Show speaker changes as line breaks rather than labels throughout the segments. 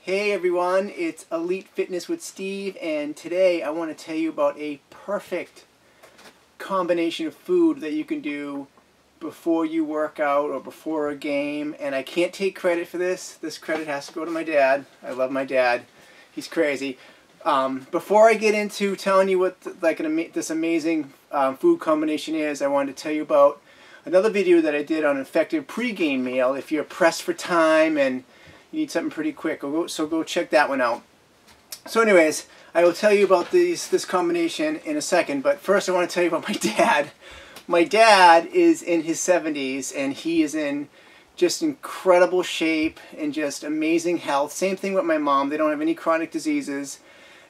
Hey everyone, it's Elite Fitness with Steve, and today I want to tell you about a perfect combination of food that you can do before you work out or before a game. And I can't take credit for this. This credit has to go to my dad. I love my dad. He's crazy. Before I get into telling you what this amazing food combination is, I wanted to tell you about another video that I did on an effective pregame meal if you're pressed for time and you need something pretty quick. So go check that one out. So anyways, I will tell you about this combination in a second, but first I want to tell you about my dad. My dad is in his 70s and he is in just incredible shape and just amazing health. Same thing with my mom. They don't have any chronic diseases,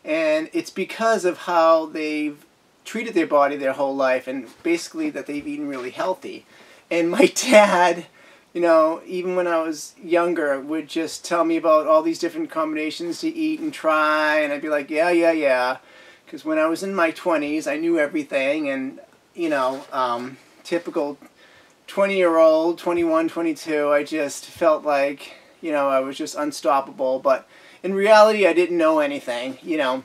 and it's because of how they've treated their body their whole life and basically that they've eaten really healthy. And my dad, you know, even when I was younger, would just tell me about all these different combinations to eat and try, and I'd be like, yeah. Because when I was in my 20s, I knew everything, and, you know, typical 20-year-old, 21, 22, I just felt like, you know, I was just unstoppable. But in reality, I didn't know anything, you know.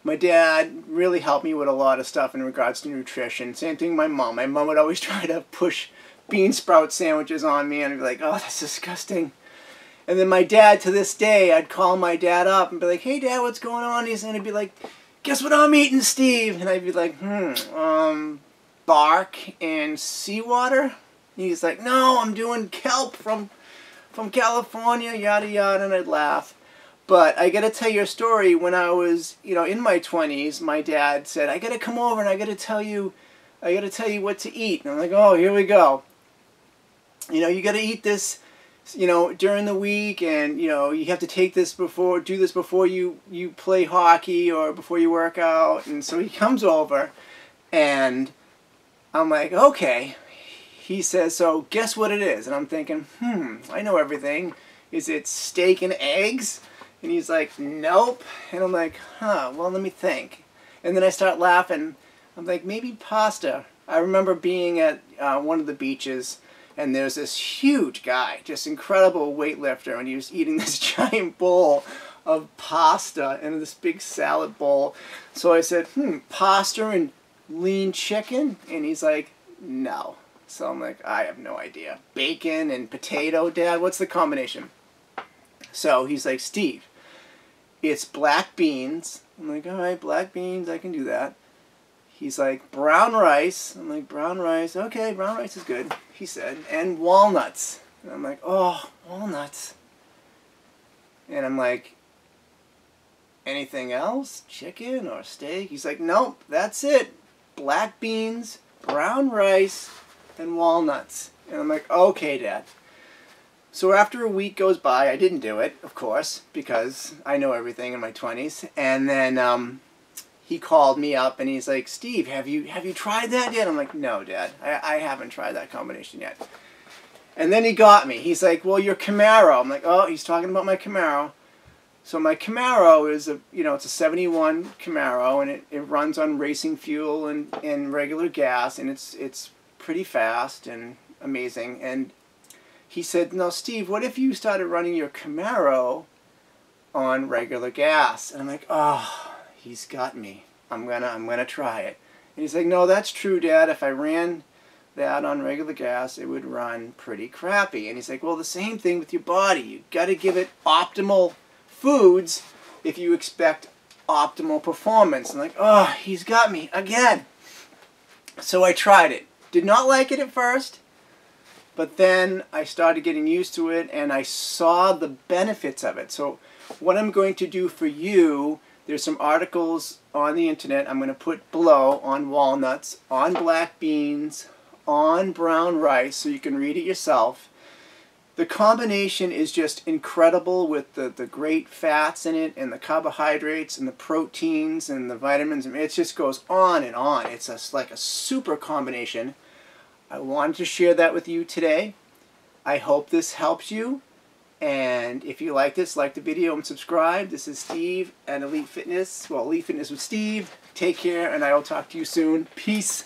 My dad really helped me with a lot of stuff in regards to nutrition. Same thing with my mom. My mom would always try to push bean sprout sandwiches on me, and I'd be like, oh, that's disgusting. And then my dad, to this day, I'd call my dad up and be like, hey Dad, what's going on? And he'd be like, guess what I'm eating, Steve? And I'd be like, bark and seawater? And he's like, no, I'm doing kelp from California, yada yada, and I'd laugh. But I gotta tell you a story. When I was, you know, in my 20s, my dad said, I gotta come over and I gotta tell you what to eat. And I'm like, oh, here we go. You know, you got to eat this, you know, during the week, and, you know, you have to do this before you play hockey or before you work out. And so he comes over, and I'm like, okay. He says, so guess what it is? And I'm thinking, I know everything. Is it steak and eggs? And he's like, nope. And I'm like, well, let me think. And then I start laughing. I'm like, maybe pasta. I remember being at one of the beaches, and there's this huge guy, just incredible weightlifter, and he was eating this giant bowl of pasta in this big salad bowl. So I said, pasta and lean chicken? And he's like, no. So I'm like, I have no idea. Bacon and potato, Dad? What's the combination? So he's like, Steve, it's black beans. I'm like, all right, black beans, I can do that. He's like, brown rice. I'm like, brown rice. Okay, brown rice is good, he said. And walnuts. And I'm like, oh, walnuts. And I'm like, anything else? Chicken or steak? He's like, nope, that's it. Black beans, brown rice, and walnuts. And I'm like, okay, Dad. So after a week goes by, I didn't do it, of course, because I know everything in my 20s. And then he called me up and he's like, Steve, have you tried that yet? I'm like, no, Dad, I haven't tried that combination yet. And then he got me. He's like, well, your Camaro. I'm like, oh, he's talking about my Camaro. So my Camaro is it's a 71 Camaro, and it runs on racing fuel and regular gas, and it's pretty fast and amazing. And he said, no, Steve, what if you started running your Camaro on regular gas? And I'm like, oh, he's got me. I'm gonna try it. And he's like, no, that's true, Dad. If I ran that on regular gas, it would run pretty crappy. And he's like, well, the same thing with your body. You got to give it optimal foods if you expect optimal performance. I'm like, oh, he's got me again. So I tried it. Did not like it at first, but then I started getting used to it, and I saw the benefits of it. So what I'm going to do for you, there's some articles on the internet I'm going to put below on walnuts, on black beans, on brown rice, so you can read it yourself. The combination is just incredible with the great fats in it, and the carbohydrates, and the proteins, and the vitamins. It just goes on and on. It's just like a super combination. I wanted to share that with you today. I hope this helps you. And if you like this, like the video and subscribe. This is Steve at Elite Fitness. Well, Elite Fitness with Steve. Take care, and I will talk to you soon. Peace.